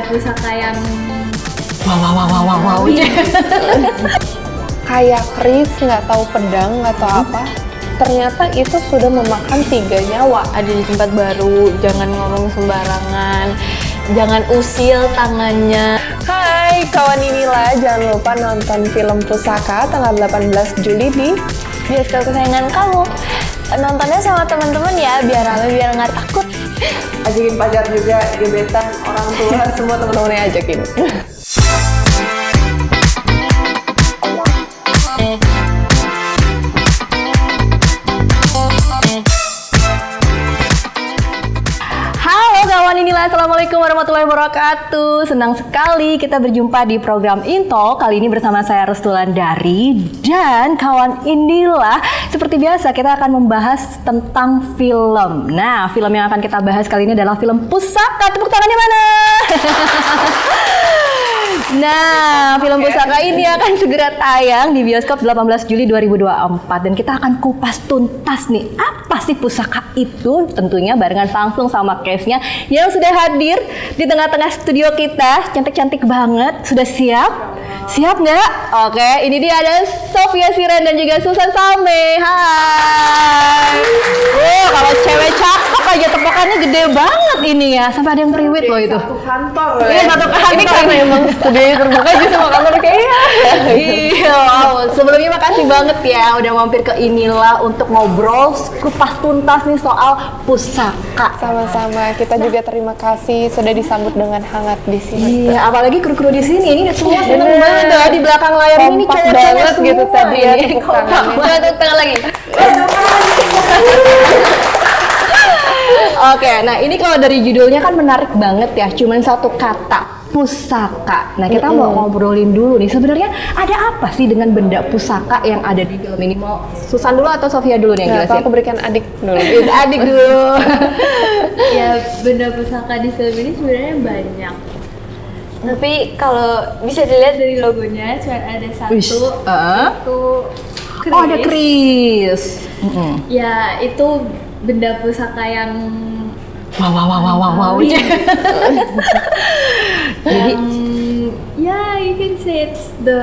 pusaka yang Wow. Kayak keris, nggak tahu pedang, nggak tahu apa. Ternyata itu sudah memakan 3 nyawa. Ada di tempat baru, jangan ngomong sembarangan, jangan usil tangannya. Hai kawan inilah, jangan lupa nonton film Pusaka tanggal 18 Juli di Bioskop kesayangan kamu. Nontonnya sama teman-teman ya, biar rame, biar nggak takut. ajakin pacar juga, gebetan, orang tua, semua teman-temannya ajakin. Inilah, assalamualaikum warahmatullahi wabarakatuh. Senang sekali kita berjumpa di program Intalk. Kali ini bersama saya Restulandari dan kawan inilah. Seperti biasa kita akan membahas tentang film. Nah, film yang akan kita bahas kali ini adalah film Pusaka. Tepuk tangannya mana? Nah, film Pusaka ini akan segera tayang di bioskop 18 Juli 2024 dan kita akan kupas tuntas nih apa sih Pusaka itu, tentunya barengan langsung sama case-nya yang sudah hadir di tengah-tengah studio kita. Cantik-cantik banget. Sudah siap? Siap nggak? Oke, ini dia ada Sofia Siren dan juga Susan Salme. Hai. Kalau cewek cakep aja tepukannya gede banget ini ya. Sampai ada yang priwit loh itu. Satu kantor loh Iya, ya. satu kantor. Ini karena emang studio terbuka aja sama kantor kayak Iya, wow. Sebelumnya makasih banget ya udah mampir ke inilah untuk ngobrol kupas tuntas nih soal pusaka. Sama-sama, kita juga terima kasih sudah disambut dengan hangat di sini. Iya, apalagi kru-kru di sini ini semua seneng banget ya di belakang layar ini Kompak cowok-cowok banget semua gitu tadi ya, ini. tepuk Kompak tangannya. banget. Tepuk tangan lagi. Oke, nah ini kalau dari judulnya kan menarik banget ya, cuman satu kata. Pusaka. Nah, kita mau ngobrolin dulu nih. Sebenarnya ada apa sih dengan benda pusaka yang ada di film ini? Mau Susan dulu atau Sofia dulu nih yang Nah, jelasin? aku berikan adik dulu. Adik dulu. ya benda pusaka di film ini sebenarnya banyak. Tapi kalau bisa dilihat dari logonya cuma ada satu, Wish, itu keris. Oh, ada Chris. Ya itu benda pusaka yang Wow. yang Jadi ya you can say it's the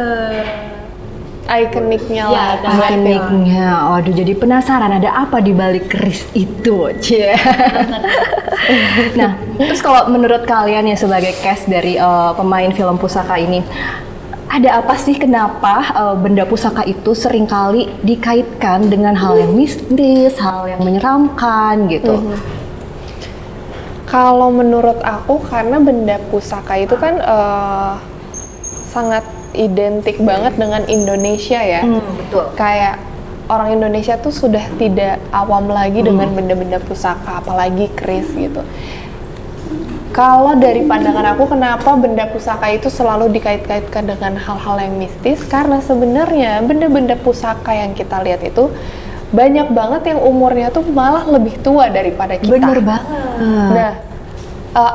Ikoniknya Ya, lah. ada ikoniknya. Waduh, jadi penasaran ada apa di balik keris itu, Cie. Nah, terus kalau menurut kalian ya sebagai cast dari pemain film Pusaka ini, ada apa sih kenapa benda pusaka itu seringkali dikaitkan dengan hal yang mistis, hal yang menyeramkan gitu? Kalau menurut aku karena benda pusaka itu kan sangat identik banget dengan Indonesia ya. Betul. Kayak orang Indonesia tuh sudah tidak awam lagi dengan benda-benda pusaka, apalagi keris gitu. Kalau dari pandangan aku, kenapa benda pusaka itu selalu dikait-kaitkan dengan hal-hal yang mistis? Karena sebenarnya benda-benda pusaka yang kita lihat itu banyak banget yang umurnya tuh malah lebih tua daripada kita. Bener banget. Nah,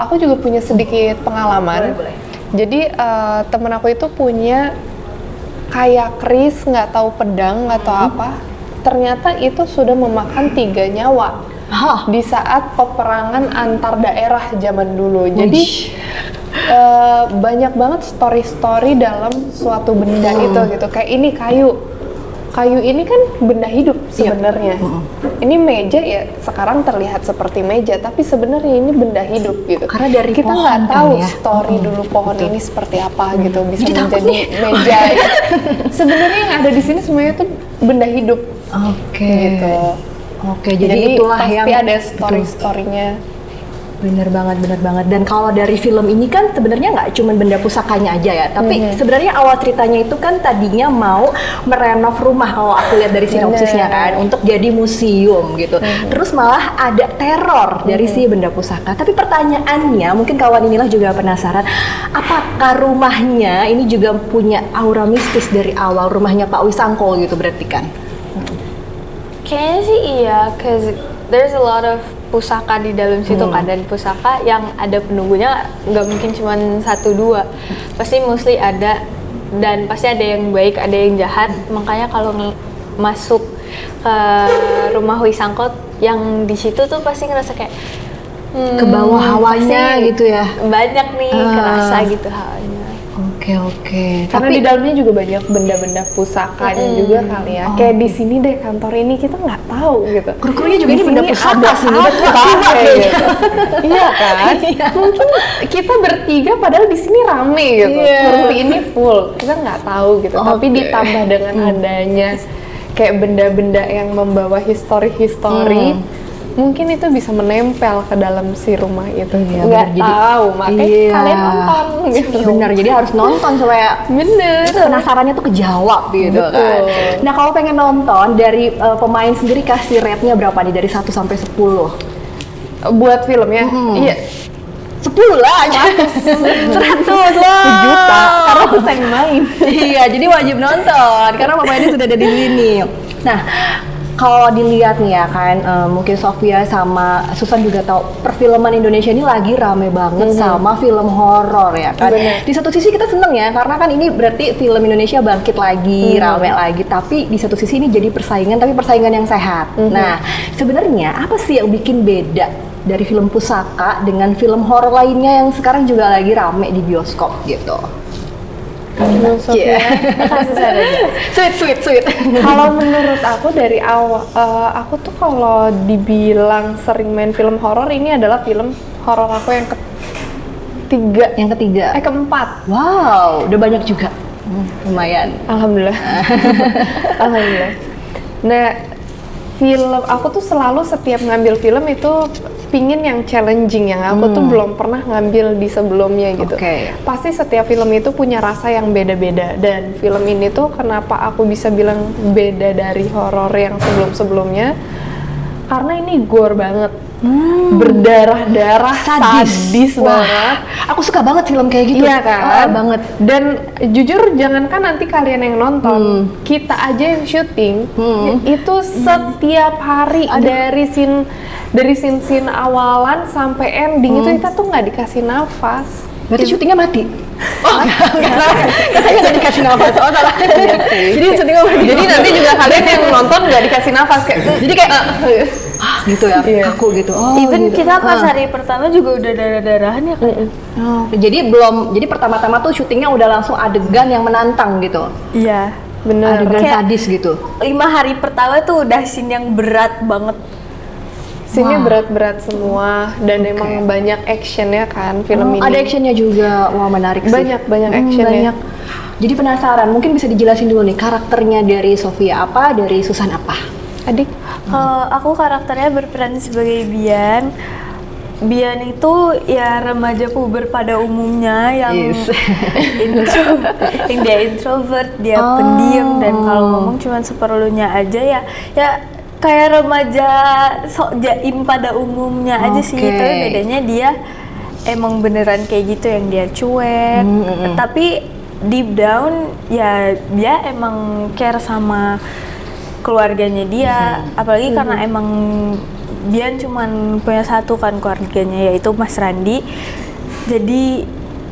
aku juga punya sedikit pengalaman. Boleh. Jadi temen aku itu punya kayak keris, nggak tahu pedang, nggak tahu apa. Ternyata itu sudah memakan 3 nyawa di saat peperangan antar daerah zaman dulu. Jadi banyak banget story-story dalam suatu benda itu gitu. Kayak ini kayu ini kan benda hidup sebenarnya. Ini meja ya sekarang terlihat seperti meja, tapi sebenarnya ini benda hidup gitu. Karena dari kita pohon nggak kan tahu ya. story dulu pohon ini seperti apa gitu, bisa Jadi takut menjadi nih. meja. Ya. Sebenarnya yang ada di sini semuanya tuh benda hidup Oke. gitu. Oke, jadi itulah pasti yang ada story-storynya. Bener banget. Dan kalau dari film ini kan sebenarnya nggak cuma benda pusakanya aja ya, tapi sebenarnya awal ceritanya itu kan tadinya mau merenov rumah kalau aku lihat dari sinopsisnya kan, untuk jadi museum gitu. Terus malah ada teror dari si benda pusaka. Tapi pertanyaannya, mungkin kawan inilah juga penasaran, apakah rumahnya ini juga punya aura mistis dari awal, rumahnya Pak Wisangko gitu berarti kan? Kayaknya sih iya, cause there's a lot of pusaka di dalam situ kan, dan pusaka yang ada penunggunya nggak mungkin cuma 1-2, pasti mostly ada, dan pasti ada yang baik, ada yang jahat. Makanya kalau masuk ke rumah Wisangkot yang di situ tuh pasti ngerasa kayak ke bawah hawanya pasti gitu ya. banyak nih kerasa gitu hawanya. Oke. Karena di dalamnya juga banyak benda-benda pusakanya juga kali ya. Kayak di sini deh kantor ini kita nggak tahu gitu. Kru-krunya juga Di ini benda sini pusaka ada sih. apa, Kayak gitu. Iya kan? Mungkin kita bertiga padahal di sini rame gitu. Iya. Kursi ini full. Kita nggak tahu gitu. Tapi Oke. ditambah dengan adanya kayak benda-benda yang membawa histori-histori, mungkin itu bisa menempel ke dalam si rumah itu. Iya, Nggak benar. Jadi- tahu, makanya Iya. kalian nonton gitu. Benar, jadi harus nonton supaya Bener. penasarannya tuh kejawab gitu kan. Betul. Nah, kalau pengen nonton dari pemain sendiri kasih rate-nya berapa nih dari 1 sampai 10? Buat film ya? Iya. 10 lah. 100 lah. Sejuta, karena kita yang main. Iya, jadi wajib nonton karena pemainnya sudah ada di sini. Nah, kalau dilihat nih ya kan, mungkin Sofia sama Susan juga tahu perfilman Indonesia ini lagi rame banget sama film horor ya kan. Bener. Di satu sisi kita seneng ya, karena kan ini berarti film Indonesia bangkit lagi, rame lagi. Tapi di satu sisi ini jadi persaingan, tapi persaingan yang sehat. Nah, sebenarnya apa sih yang bikin beda dari film Pusaka dengan film horor lainnya yang sekarang juga lagi rame di bioskop gitu? Sofia. Sweet. Kalau menurut aku dari awal, aku tuh kalau dibilang sering main film horor, ini adalah film horor aku yang ketiga, Yang ketiga. keempat. Wow, udah banyak juga. Lumayan. Alhamdulillah. Alhamdulillah. Nah, film aku tuh selalu setiap ngambil film itu pingin yang challenging, yang aku tuh belum pernah ngambil di sebelumnya gitu. Oke. Pasti setiap film itu punya rasa yang beda-beda, dan film ini tuh kenapa aku bisa bilang beda dari horor yang sebelum-sebelumnya, karena ini gore banget. Berdarah-darah, sadis Wah, banget. aku suka banget film kayak gitu. Iya kan? Banget. Dan jujur jangankan nanti kalian yang nonton, kita aja yang syuting itu setiap hari dari scene awalan sampai ending itu kita tuh nggak dikasih nafas. Berarti syutingnya mati? Oh, enggak. Katanya nggak dikasih nafas. Oh, salah. Jadi syutingnya mati. Jadi nanti juga kalian yang nonton nggak dikasih nafas kayak. Jadi kayak gitu ya, kaku gitu. Oh, Even gitu. kita pas hari pertama juga udah darah-darahan ya kan? Oh, jadi pertama-tama tuh syutingnya udah langsung adegan yang menantang gitu. Iya. Bener. Adegan Kayak- sadis gitu. 5 hari pertama tuh udah scene yang berat banget. Scene-nya berat-berat semua dan emang banyak actionnya kan film ini. Ada actionnya juga. Wah, menarik sih. Banyak actionnya. Banyak. Jadi penasaran, mungkin bisa dijelasin dulu nih karakternya dari Sofia apa, dari Susan apa? Adik. Aku karakternya berperan sebagai Bian. Bian itu ya remaja puber pada umumnya yang Yes. yang dia introvert, dia pendiam, dan kalau ngomong cuma seperlunya aja ya kayak remaja sok jaim pada umumnya aja sih. Oke. Tapi bedanya dia emang beneran kayak gitu, yang dia cuek, tapi deep down ya dia emang care sama keluarganya dia, apalagi karena emang Bian cuman punya satu kan keluarganya, yaitu Mas Randi. Jadi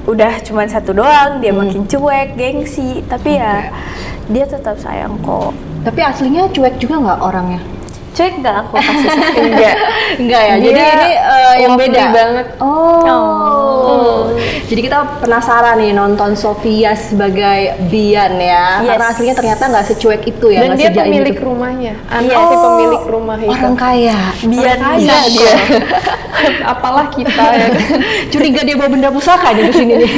udah cuman satu doang, dia makin cuek, gengsi, tapi ya dia tetap sayang kok. Tapi aslinya cuek juga nggak orangnya? Cuek nggak aku kasih Enggak ya. Jadi Dia ini yang lovely beda banget. Oh. Jadi kita penasaran nih nonton Sofia sebagai Bian ya. Yes. Karena aslinya ternyata nggak secuek itu ya. Dan nggak dia sejaim pemilik itu. rumahnya. Anak si pemilik rumah itu. Orang kaya. Bian Kaya bisa dia. Apalah kita ya. Curiga dia bawa benda pusaka di sini nih.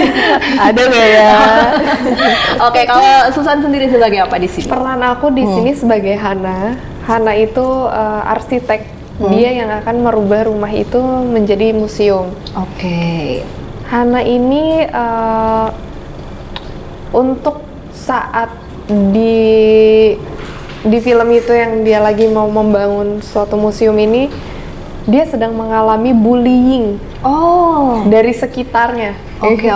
Ada nggak ya? Oke, kalau Susan sendiri sebagai apa di sini? Peran aku di sini sebagai Hana. Hana itu arsitek. Dia yang akan merubah rumah itu menjadi museum. Oke. Hana ini untuk saat di film itu yang dia lagi mau membangun suatu museum ini, dia sedang mengalami bullying Oh. dari sekitarnya. Oke.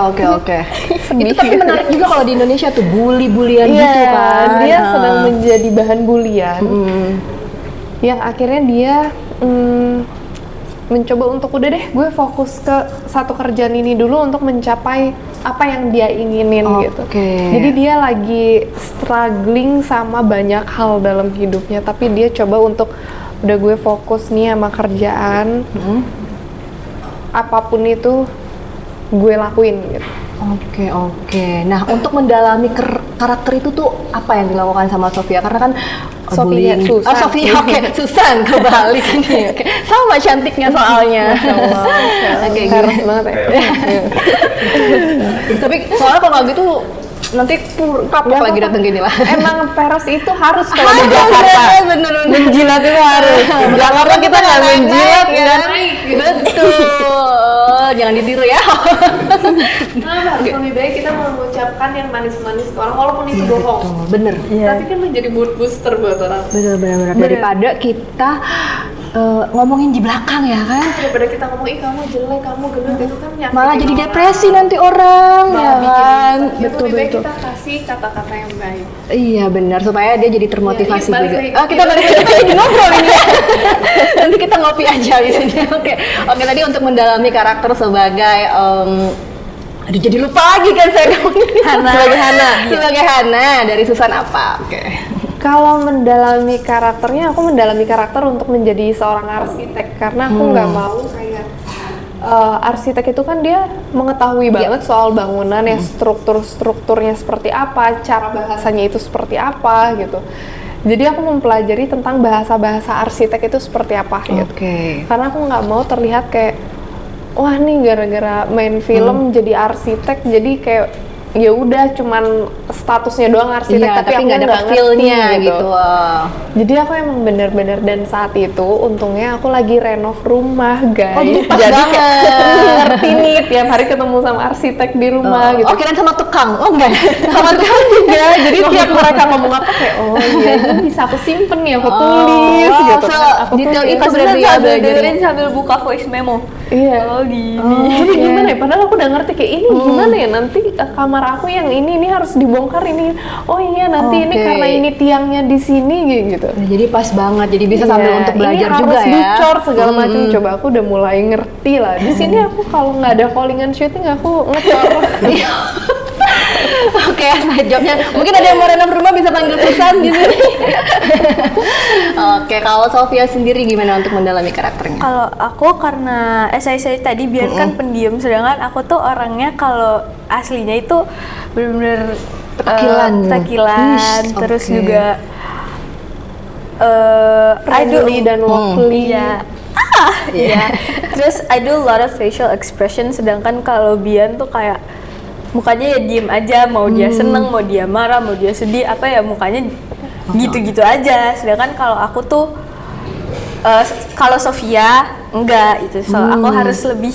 Sedih. Itu tapi menarik juga kalau di Indonesia tuh bully-bulian Iya, gitu kan. dia Ah. sedang menjadi bahan bulian. Yang akhirnya dia mencoba untuk udah deh, gue fokus ke satu kerjaan ini dulu untuk mencapai apa yang dia inginin gitu. Jadi dia lagi struggling sama banyak hal dalam hidupnya, tapi dia coba untuk udah gue fokus nih sama kerjaan. apapun itu gue lakuin gitu. Oke. Nah, untuk mendalami karakter itu tuh apa yang dilakukan sama Sofia? Karena kan Sofia, bullying. Susan. Sofia, oke. Susan kebalik ini. Oke. Sama cantiknya soalnya. Oke, Harus banget ya. Tapi soalnya kalau nggak gitu nanti kapok lagi datang gini lah. Emang peres itu harus kalau di Jakarta. Bener. Menjilat itu harus. Di Jakarta kita nggak menjilat kan. Betul. Jangan ditiru ya. Harus lebih baik kita mengucapkan yang manis-manis ke orang walaupun itu bohong. Bener. Tapi kan menjadi mood booster buat orang. Bener. Daripada kita ngomongin di belakang ya kan. Daripada kita ngomong, ih kamu jelek, kamu gendut, itu kan nyakitin Malah jadi orang. depresi nanti orang ya Malah bikin kan. insecure. Betul. Lebih baik kita kasih kata-kata yang baik. Iya benar supaya dia jadi termotivasi Iya, balik juga. lagi. Kita balik lagi kita lagi ngobrol ini. Nanti kita ngopi aja di sini. Oke, tadi untuk mendalami karakter sebagai aduh jadi lupa lagi kan saya sebagai Hana dari Susan apa? Oke. Kalau mendalami karakternya, aku mendalami karakter untuk menjadi seorang arsitek karena aku nggak mau kayak arsitek itu kan dia mengetahui banget soal bangunan ya, strukturnya seperti apa, cara bahasanya itu seperti apa gitu. Jadi aku mempelajari tentang bahasa arsitek itu seperti apa gitu. Karena aku nggak mau terlihat kayak wah nih gara-gara main film jadi arsitek jadi kayak ya udah cuman statusnya doang arsitek tapi aku nggak dapet feel-nya gitu. Jadi aku emang bener-bener dan saat itu untungnya aku lagi renov rumah guys. Jadi kayak ngerti nih tiap hari ketemu sama arsitek di rumah gitu. Oh kirain sama tukang? Oh enggak. Sama tukang juga. Jadi tiap mereka ngomong apa kayak oh iya ini bisa aku simpen nih aku tulis gitu. Aku detail tulis. itu Pas berarti ya sambil belajarnya. dengerin sambil buka voice memo. Iya. Oh gini. Jadi gimana ya? Padahal aku udah ngerti kayak ini gimana ya nanti kamar aku yang ini harus dibongkar ini. Oh iya nanti ini karena ini tiangnya di sini gitu. Nah, jadi pas banget, jadi bisa sambil untuk belajar ini juga harus ya. dicor segala macam. Coba aku udah mulai ngerti lah. Di sini aku kalau nggak ada callingan syuting aku ngecor. Oke, side jobnya. Mungkin ada yang mau renov rumah bisa panggil Susan di sini. Oke, kalau Sofia sendiri gimana untuk mendalami karakternya? Kalau aku karena saya tadi biar kan pendiam, sedangkan aku tuh orangnya kalau aslinya itu benar-benar takilan, terus juga Friendly dan lovely. Iya. Terus I do a lot of facial expression, sedangkan kalau Bian tuh kayak mukanya ya diem aja, mau dia seneng, mau dia marah, mau dia sedih, apa ya mukanya gitu-gitu aja. Sedangkan kalau aku tuh kalau Sofia enggak itu, so aku harus lebih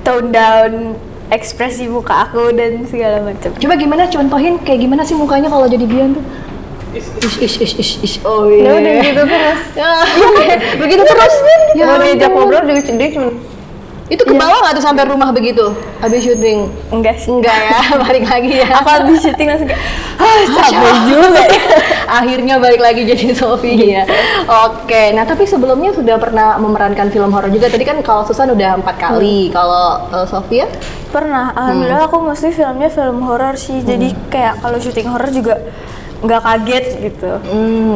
tone down ekspresi muka aku dan segala macam. Coba gimana contohin kayak gimana sih mukanya kalau jadi Bian tuh? Ish. Oh iya. Udah gitu terus. Begitu terus. Ya Mau diajak ampun. ngobrol juga dia cuma Itu ke bawah nggak tuh sampai rumah begitu? Habis syuting? Enggak sih. Enggak ya, balik lagi ya. Aku habis syuting langsung kayak capek juga. Akhirnya balik lagi jadi Sofia. Oke, nah tapi sebelumnya sudah pernah memerankan film horor juga. Tadi kan kalau Susan udah 4 kali, kalau Sofia? Pernah, alhamdulillah aku mostly filmnya film horor sih. Jadi kayak kalau syuting horor juga nggak kaget gitu.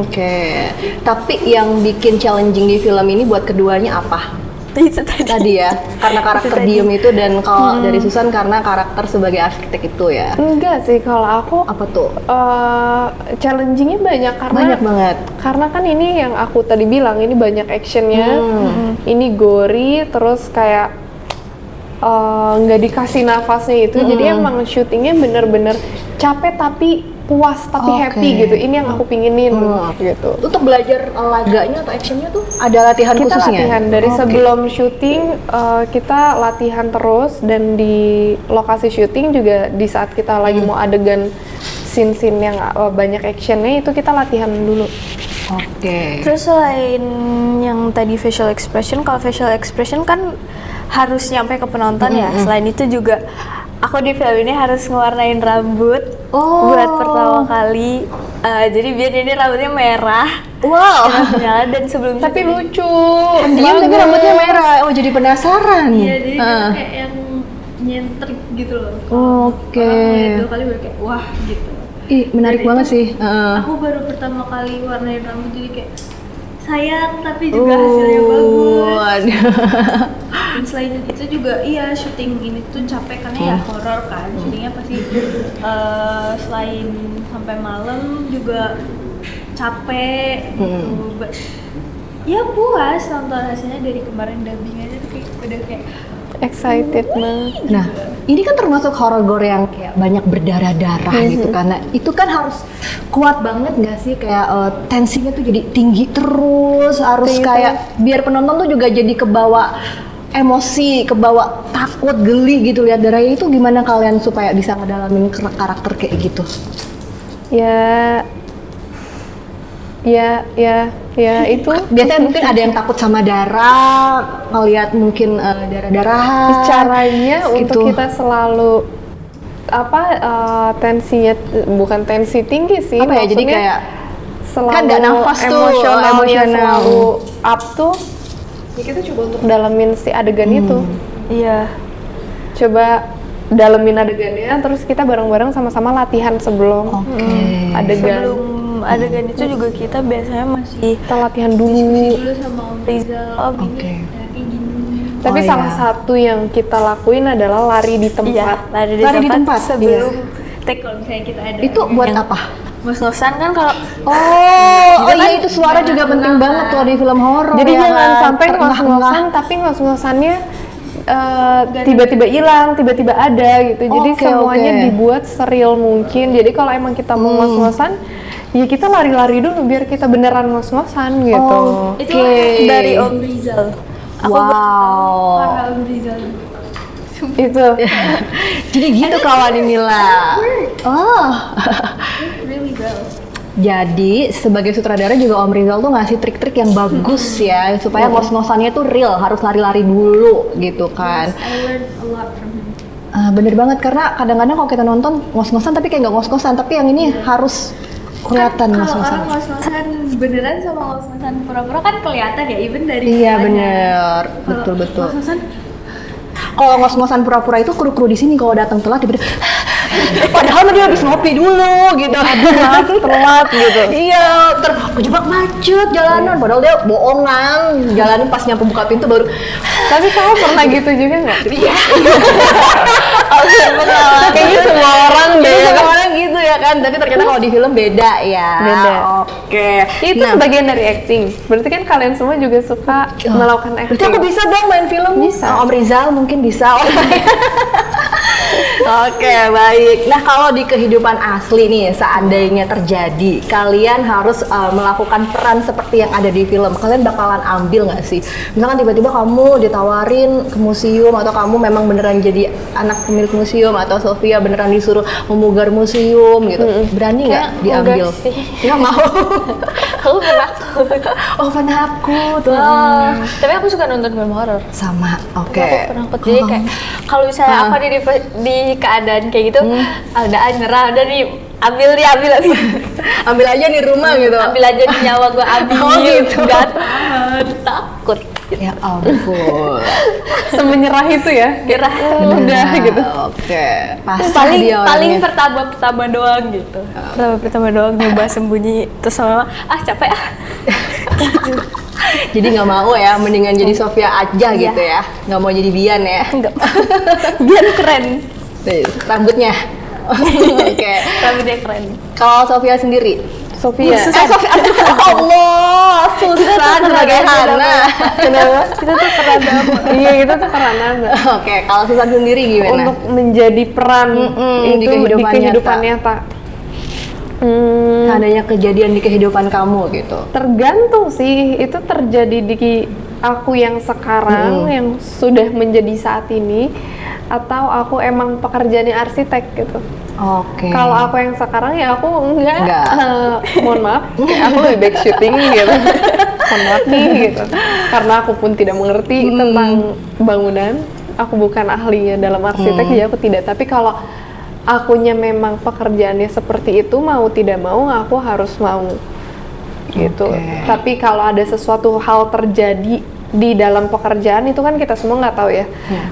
Oke. Tapi yang bikin challenging di film ini buat keduanya apa? Itu tadi. Tadi ya, karena karakter diem itu dan kalau dari Susan karena karakter sebagai arsitek itu ya. enggak sih kalau aku Apa tuh? challengingnya banyak karena Banyak banget. Karena kan ini yang aku tadi bilang ini banyak actionnya, ini gory, terus kayak nggak dikasih nafasnya itu, jadi emang syutingnya bener-bener capek tapi puas tapi happy gitu. Ini yang aku pinginin gitu. Untuk belajar laganya atau actionnya tuh ada latihan Kita khususnya? latihan dari sebelum syuting, kita latihan terus dan di lokasi syuting juga di saat kita lagi mau adegan scene-scene yang banyak actionnya itu kita latihan dulu. Oke. Terus selain yang tadi facial expression, kalau facial expression kan harus nyampe ke penonton ya. Selain itu juga aku di film ini harus ngewarnain rambut buat pertama kali. Jadi biar ini rambutnya merah. Wow. Menyala dan sebelum Tapi lucu. Pendiam tapi rambutnya merah. Oh jadi penasaran. Iya, jadi dia kayak yang nyentrik gitu loh. Oke. Orang ngeliat 2 kali baru kayak wah gitu. Ih menarik Dan banget itu sih. Aku baru pertama kali warnain rambut jadi kayak sayang tapi juga hasilnya bagus. Waduh. Dan selain itu juga iya syuting ini tuh capek karena ya horor kan, syutingnya pasti selain sampai malam juga capek gitu. Ya puas nonton hasilnya, dari kemarin dubbing aja tuh kayak udah kayak Excited banget. Nah, ini kan termasuk horror gore yang kayak banyak berdarah-darah gitu karena itu kan harus kuat banget nggak sih, kayak tensinya tuh jadi tinggi terus, harus Tinggi kayak biar penonton tuh juga jadi kebawa emosi, kebawa takut, geli gitu lihat darahnya. Itu gimana kalian supaya bisa ngedalamin karakter kayak gitu? Ya itu Biasanya mungkin ada yang takut sama darah, ngelihat mungkin darah-darahan. caranya untuk gitu. kita selalu tensinya bukan tensi tinggi sih, Apa ya, jadi maksudnya kayak selalu kan nggak nafas tuh, emosionalnya emosional. selalu up tuh, ya kita coba untuk dalamin si adegan itu. Iya. Coba dalemin adegannya, terus kita bareng-bareng sama-sama latihan sebelum adegan. Sebelum adegan itu juga kita biasanya masih Kita latihan dulu. dulu sama Om Rizal. ini Kayak gini. Tapi salah satu yang kita lakuin adalah lari di tempat. iya, lari Lari di tempat, sebelum Take kalau misalnya kita ada Itu buat Yang- apa? ngos-ngosan kan kalau Oh iya, itu suara juga penting banget tuh di film horor. Jadi ya jangan kan? sampai Terengah-engah. ngos-ngosan, tapi ngos-ngosannya tiba-tiba hilang, tiba-tiba ada gitu. Jadi Oke, semuanya oke. dibuat seril mungkin. Jadi kalau emang kita mau ngos-ngosan, ya kita lari-lari dulu biar kita beneran ngos-ngosan gitu. Itu Oke. dari Om Rizal. Wow. Karena Om Rizal. Itu. Jadi gitu kawan Mila. Oh. Really well. Jadi sebagai sutradara juga Om Rizal tuh ngasih trik-trik yang bagus ya supaya ngos-ngosannya tuh real, harus lari-lari dulu gitu kan. I learned a lot from him. Bener banget, karena kadang-kadang kalau kita nonton ngos-ngosan tapi kayak nggak ngos-ngosan, tapi yang ini harus kelihatan Kalau ngos-ngosan. orang ngos-ngosan beneran sama ngos-ngosan pura-pura kan kelihatan ya, even dari Iya mukanya. bener, Kalau betul-betul. ngos-ngosan Kalau ngos-ngosan pura-pura itu kru-kru di sini kalau datang telat tiba-tiba padahal dia habis ngopi dulu gitu. Telat gitu. Iya, kejebak macet jalanan padahal dia bohongan. Jalanin pas nyampe buka pintu baru Tapi kamu pernah gitu juga nggak? iya. Kayaknya semua orang deh. Jadi semua orang gitu ya kan, tapi ternyata kalau di film beda ya. Beda. Oke. Itu sebagian dari acting. Berarti kan kalian semua juga suka melakukan acting. Berarti aku bisa dong main film? Bisa. Om Rizal mungkin bisa. Oke, baik. Nah, kalau di kehidupan asli nih, seandainya terjadi, kalian harus melakukan peran seperti yang ada di film. Kalian bakalan ambil nggak sih? Misalkan tiba-tiba kamu ditawarin ke museum, atau kamu memang beneran jadi anak pemilik museum, atau Sofia beneran disuruh memugar museum gitu. Berani nggak diambil? enggak sih. Nggak mau. aku penakut. Oh, penakut. Tapi aku suka nonton film horor. Sama. Oke. Aku penakut, jadi kayak kalau misalnya aku ada di keadaan kayak gitu, udah nyerah, udah ambil. Ambil aja di rumah gitu. Ambil aja di nyawa gue, ambil. Oh, gitu. Nggak tahan, takut. Ya ampun. Semenyerah itu ya. Gerah. Udah gitu. Oke. Pasti paling dia paling orangnya. pertama doang gitu. Pertama doang nyoba sembunyi, terus sama mama, capek ah. Jadi nggak mau ya, mendingan jadi Sofia aja gitu ya. Nggak mau jadi Bian ya. Enggak. Biar keren. Nih, rambutnya. Oke. Rambutnya keren. Kalau Sofia sendiri? Sofia. Sofia. Allah, susah sebagai Hana. Kenapa? Kita tuh keren banget. Iya, kita tuh keranan. Oke, kalau Susan sendiri gimana? Untuk menjadi peran di itu kehidupan kehidupan nyata. Seandainya kejadian di kehidupan kamu gitu. Tergantung sih, itu terjadi di aku yang sekarang, yang sudah menjadi saat ini, atau aku emang pekerjaannya arsitek gitu. Oke. Kalau aku yang sekarang ya aku enggak. Enggak. Mohon maaf, kayak aku lebih baik syuting gitu. Mohon maaf nih gitu. Karena aku pun tidak mengerti tentang bangunan. Aku bukan ahlinya dalam arsitek, jadi aku tidak. Tapi kalau akunya memang pekerjaannya seperti itu, mau tidak mau aku harus mau gitu. Oke. Tapi kalau ada sesuatu hal terjadi di dalam pekerjaan itu kan kita semua nggak tahu ya.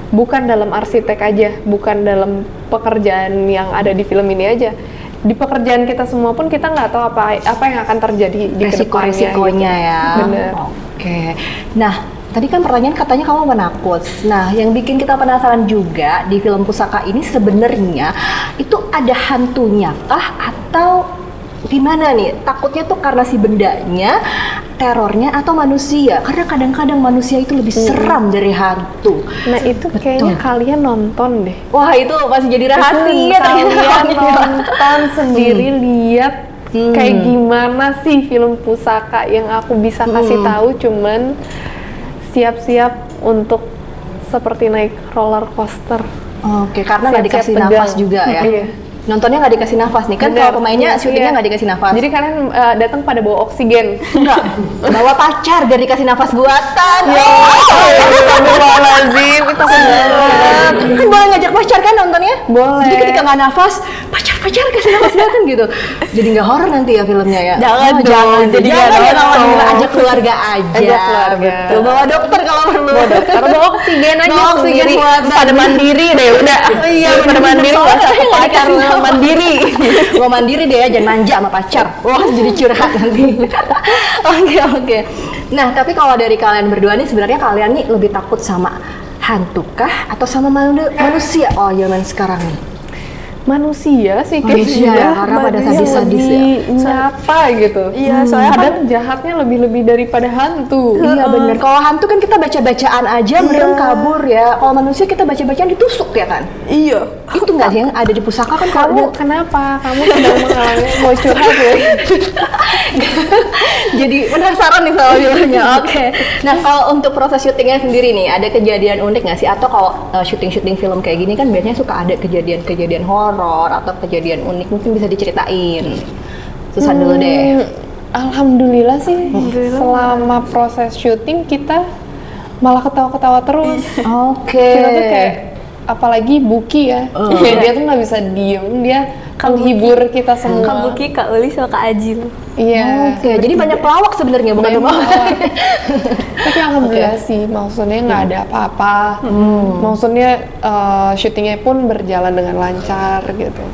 Bukan dalam arsitek aja, bukan dalam pekerjaan yang ada di film ini aja. Di pekerjaan kita semua pun kita nggak tahu apa yang akan terjadi di kedepannya. Resiko-resikonya gitu. ya. Bener. Oke. Nah, Tadi kan pertanyaan katanya kamu penakut. Nah, yang bikin kita penasaran juga di film Pusaka ini sebenarnya itu ada hantunya kah atau gimana nih? Takutnya tuh karena si bendanya, terornya atau manusia? Karena kadang-kadang manusia itu lebih seram dari hantu. Nah itu kayaknya kalian nonton deh. Wah, itu masih jadi rahasia Kalian ternyata. nonton sendiri, lihat kayak gimana sih film Pusaka. Yang aku bisa kasih tahu cuman siap-siap untuk seperti naik roller coaster. Oke, karena nggak Siap-siap dikasih tegang. nafas juga ya. Iya. Nontonnya nggak dikasih nafas nih kan, Bener. kalau pemainnya syutingnya Iya. nggak dikasih nafas. Jadi kalian datang pada bawa oksigen. Enggak, bawa pacar biar dikasih nafas buatan. Ya, astagfirullahaladzim, itu Kan boleh ngajak pacar kan nontonnya? Boleh. Jadi ketika nggak nafas, pacar kasih nafas buatan gitu. Jadi nggak horor nanti ya filmnya ya? Jangan dong, jangan. jadi Jangan nggak ya, nonton. kawan. Ajak keluarga aja. Ajak keluarga. Betul, bawa dokter kalau perlu. Karena bawa oksigen aja Bawa oksigen sendiri. buatan. Pada mandiri deh udah. Iya, pada mandiri nggak usah ke pacar, mandiri. Gua mandiri deh ya, jangan manja sama pacar. Wah, jadi curhat nanti. Oke. Nah, tapi kalau dari kalian berdua nih sebenarnya kalian nih lebih takut sama hantu kah atau sama manusia? Oh, zaman sekarang nih. Manusia sih Manusia kayaknya. ya, karena pada Manusia sadis-sadis ya. lebih nyata gitu. Iya, soalnya Kadang jahatnya lebih daripada hantu. Iya bener. Kalau hantu kan kita baca-bacaan aja, merem kabur ya. Kalau manusia kita baca-bacaan ditusuk ya kan? Iya. Itu nggak sih yang ada di pusaka kan kalau Kamu kenapa? Kamu sedang mengalami mau curhat ya? jadi penasaran nih sama filmnya. Oke. Nah kalau untuk proses syutingnya sendiri nih, ada kejadian unik nggak sih? Atau kalau syuting-syuting film kayak gini kan biasanya suka ada kejadian-kejadian horor atau kejadian unik, mungkin bisa diceritain. Susan dulu deh. Alhamdulillah sih. Selama proses syuting kita malah ketawa-ketawa terus. Oke. Kita tuh kayak apalagi Buki ya, dia tuh nggak bisa diem, dia menghibur kita semua. Kak Buki, Kak Uli, sama Kak Ajil. Iya. Oke, jadi banyak pelawak sebenarnya bukan cuma Tapi alhamdulillah sih, maksudnya nggak ada apa-apa. Maksudnya syutingnya pun berjalan dengan lancar gitu.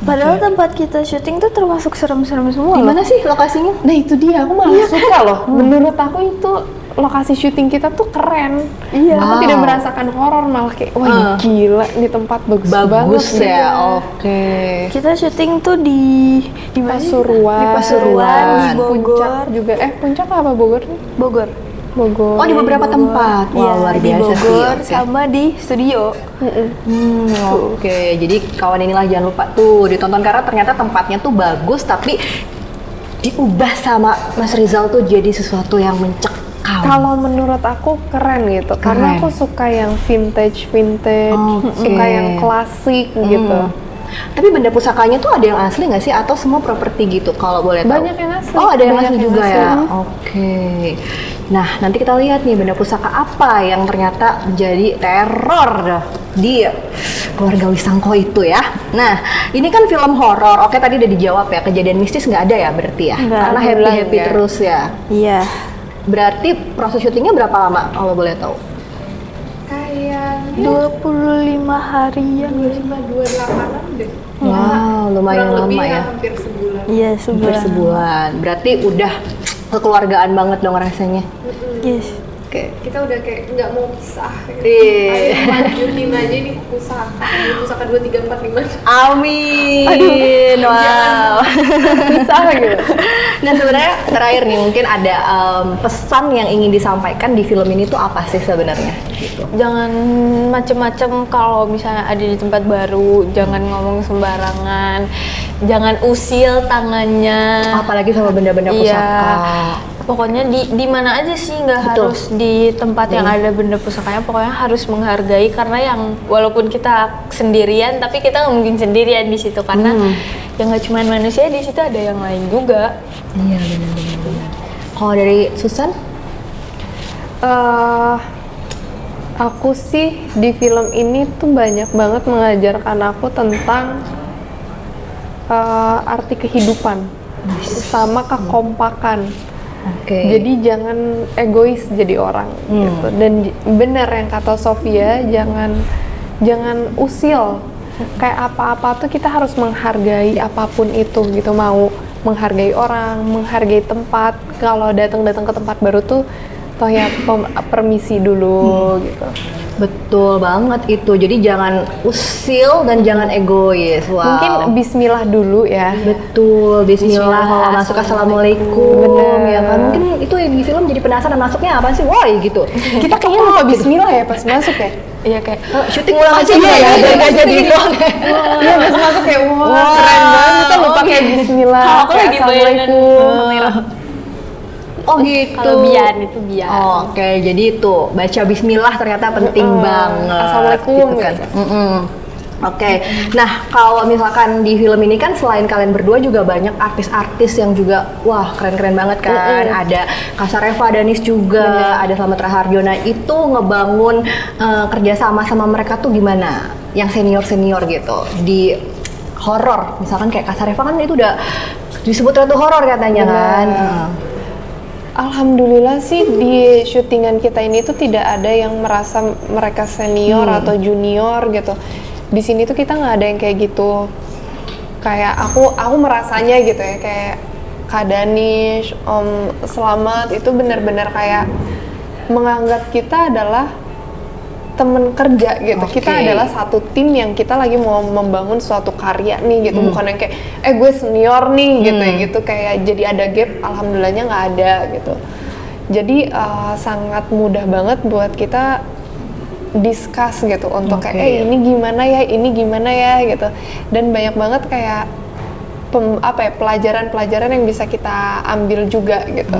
Padahal tempat kita syuting tuh termasuk serem-serem semua. Di mana sih lokasinya? Nah itu dia, aku malah suka loh. Menurut aku itu lokasi syuting kita tuh keren. Iya. Aku Wow. tidak merasakan horor, malah kayak wah gila, ini tempat bagus, Bagus banget. ya. gitu. Oke. Kita syuting tuh di mana sih? Pasuruan, Di Pasuruan, di Puncak Bogor. juga. Puncak apa Bogor nih? Bogor. Bogor. Oh, di beberapa tempat. Wah, Iya, luar di biasa sih. Bogor Oke. sama di studio. Oke, jadi kawan inilah jangan lupa tuh ditonton karena ternyata tempatnya tuh bagus tapi diubah sama Mas Rizal tuh jadi sesuatu yang mencekam. Kalau menurut aku keren gitu, karena Keren. aku suka yang vintage, Oke. suka yang klasik gitu. Tapi benda pusakanya tuh ada yang asli nggak sih atau semua properti gitu kalau boleh tahu? Banyak yang asli. Oh, ada yang Banyak asli yang juga asli. ya. Oke. Nah, nanti kita lihat nih benda pusaka apa yang ternyata menjadi teror dah di keluarga Wisangko itu ya. Nah, ini kan film horor. Oke, tadi udah dijawab ya. Kejadian mistis nggak ada ya berarti ya? Nggak, Karena alhamdulillah happy-happy nggak. terus ya. Iya. Berarti proses syutingnya berapa lama kalau boleh tahu? Kayak 25 harian. 28-an deh. Wow, lumayan Kurang lebih lama ya. hampir sebulan. Iya, Hampir sebulan. Berarti udah kekeluargaan banget dong rasanya. Yes. Oke. Kita udah kayak nggak mau pisah. Iya. Ayo lanjutin aja nih pusaka. Ini pusaka 2, 3, 4, 5. Amin. Wow. Pisah gitu. Nah sebenarnya terakhir nih mungkin ada pesan yang ingin disampaikan di film ini tuh apa sih sebenarnya? Gitu. Jangan macem-macem kalau misalnya ada di tempat baru, jangan ngomong sembarangan, jangan usil tangannya. Apalagi sama benda-benda pusaka. Iya. Pokoknya di mana aja sih, nggak Betul. harus di tempat yang ada benda pusakanya. Pokoknya harus menghargai karena yang walaupun kita sendirian, tapi kita nggak mungkin sendirian di situ karena yang nggak cuma manusia, di situ ada yang lain juga. Iya benar-benar. Kalau dari Susan? Aku sih di film ini tuh banyak banget mengajarkan aku tentang arti kehidupan sama kekompakan. Oke. Jadi jangan egois jadi orang gitu. Dan benar yang kata Sofia, jangan usil. Kayak apa-apa tuh kita harus menghargai apapun itu gitu. Mau menghargai orang, menghargai tempat. Kalau datang ke tempat baru tuh toh ya permisi dulu gitu. Betul banget itu. Jadi jangan usil dan jangan egois. Wow. Mungkin bismillah dulu ya. Betul, bismillah kalau masuk assalamualaikum. Bener. Ya kan mungkin itu yang di film jadi penasaran masuknya apa sih, woi gitu. Kita kayaknya lupa bismillah ya pas masuk ya. Iya kayak Syuting ulang aja ya, nggak jadi doang. Iya pas masuk kayak wah keren banget, kita lupa kayak bismillah. Aku kayak lagi bayangan assalamualaikum. Oh gitu. kalau bian itu bian. Oke, jadi itu baca bismillah ternyata penting banget. Assalamualaikum, gitu kan. gitu. Oke, nah kalau misalkan di film ini kan selain kalian berdua juga banyak artis-artis yang juga wah keren-keren banget kan. Ada Kasareva, Danis juga, ada Slamet Raharjo. Nah itu ngebangun kerjasama sama mereka tuh gimana? Yang senior-senior gitu di horor, misalkan kayak Kasareva kan itu udah disebut ratu horor katanya kan. Alhamdulillah sih di syutingan kita ini tuh tidak ada yang merasa mereka senior atau junior gitu. Di sini tuh kita nggak ada yang kayak gitu. Kayak aku merasanya gitu ya, kayak Kak Danish, Om Slamet itu benar-benar kayak menganggap kita adalah temen kerja gitu. Oke. Kita adalah satu tim yang kita lagi mau membangun suatu karya nih gitu. Bukan yang kayak gue senior nih gitu ya gitu, kayak jadi ada gap, alhamdulillahnya nggak ada gitu. Jadi sangat mudah banget buat kita discuss gitu untuk kayak ini gimana ya gitu. Dan banyak banget kayak pelajaran-pelajaran yang bisa kita ambil juga gitu.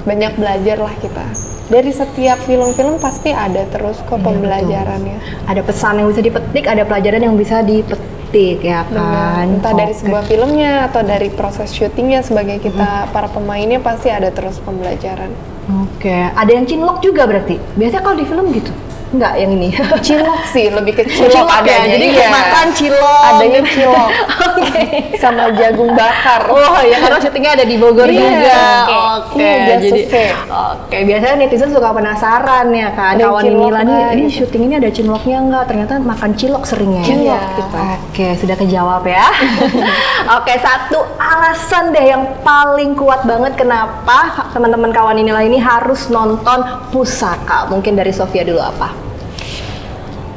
Banyak belajar lah kita. Dari setiap film-film pasti ada terus kok pembelajarannya. Ada pesan yang bisa dipetik, ada pelajaran yang bisa dipetik ya kan. Entah dari sebuah filmnya atau dari proses syutingnya sebagai kita para pemainnya pasti ada terus pembelajaran. Oke, ada yang cinlok juga berarti. Biasanya kalau di film gitu. Enggak yang ini. Cilok sih, lebih ke cilok Cilok ya, adanya. jadi iya. makan cilok. Adanya cilok. Oke. Sama jagung bakar. Oh ya karena syutingnya ada di Bogor Iya, juga. oke. Oke, Iya, jadi suke. oke biasanya netizen suka penasaran ya kan. Ada Kawan cilok Nila nih, nggak, ini gitu. syuting ini ada ciloknya enggak? Ternyata makan cilok seringnya. Cilok, Iya. gitu. Oke, sudah kejawab ya. Oke, satu alasan deh yang paling kuat banget kenapa teman-teman kawan Nila ini harus nonton Pusaka. Mungkin dari Sofia dulu apa?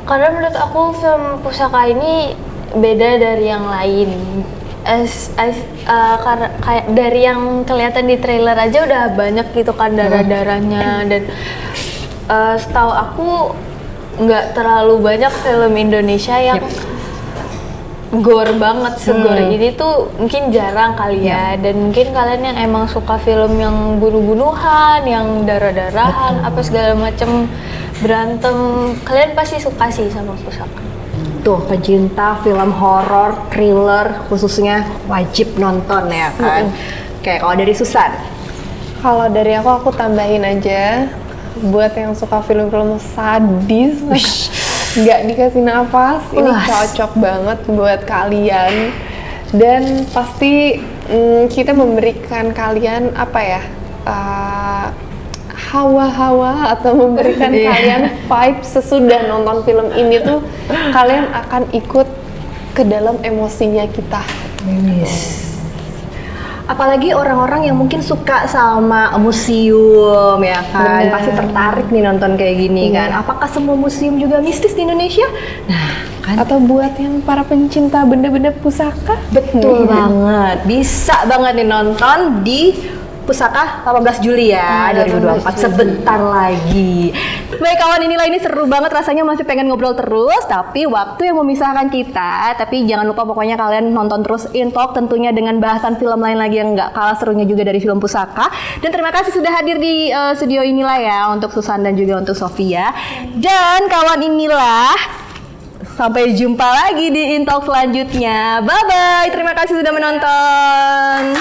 Karena menurut aku film Pusaka ini beda dari yang lain. Karena kayak dari yang kelihatan di trailer aja udah banyak gitu kan darah-darahnya, dan setahu aku nggak terlalu banyak film Indonesia yang gore banget segore ini tuh, mungkin jarang kali ya. Dan mungkin kalian yang emang suka film yang bunuh-bunuhan, yang darah-darahan, apa segala macem berantem, kalian pasti suka sih sama Pusaka. Tuh, pecinta film horor, thriller khususnya wajib nonton ya kan. Oke, kalau dari Susan? Kalau dari aku tambahin aja buat yang suka film-film sadis, nggak dikasih nafas, ini cocok banget buat kalian. Dan pasti kita memberikan kalian apa ya, hawa-hawa atau memberikan kalian vibe sesudah nonton film ini tuh kalian akan ikut ke dalam emosinya kita. Apalagi orang-orang yang mungkin suka sama museum ya kan, Bener. pasti tertarik nih nonton kayak gini kan. Apakah semua museum juga mistis di Indonesia? Nah, kan Atau buat yang para pencinta benda-benda pusaka, betul banget, bisa banget nih nonton di Pusaka 18 Juli ya 2024, sebentar lagi. Baik kawan, inilah ini seru banget rasanya, masih pengen ngobrol terus tapi waktu yang memisahkan kita. Tapi jangan lupa pokoknya kalian nonton terus Intalk tentunya dengan bahasan film lain lagi yang nggak kalah serunya juga dari film Pusaka. Dan terima kasih sudah hadir di studio inilah ya, untuk Susan dan juga untuk Sofia. Dan kawan inilah, sampai jumpa lagi di Intalk selanjutnya. Bye bye. Terima kasih sudah menonton.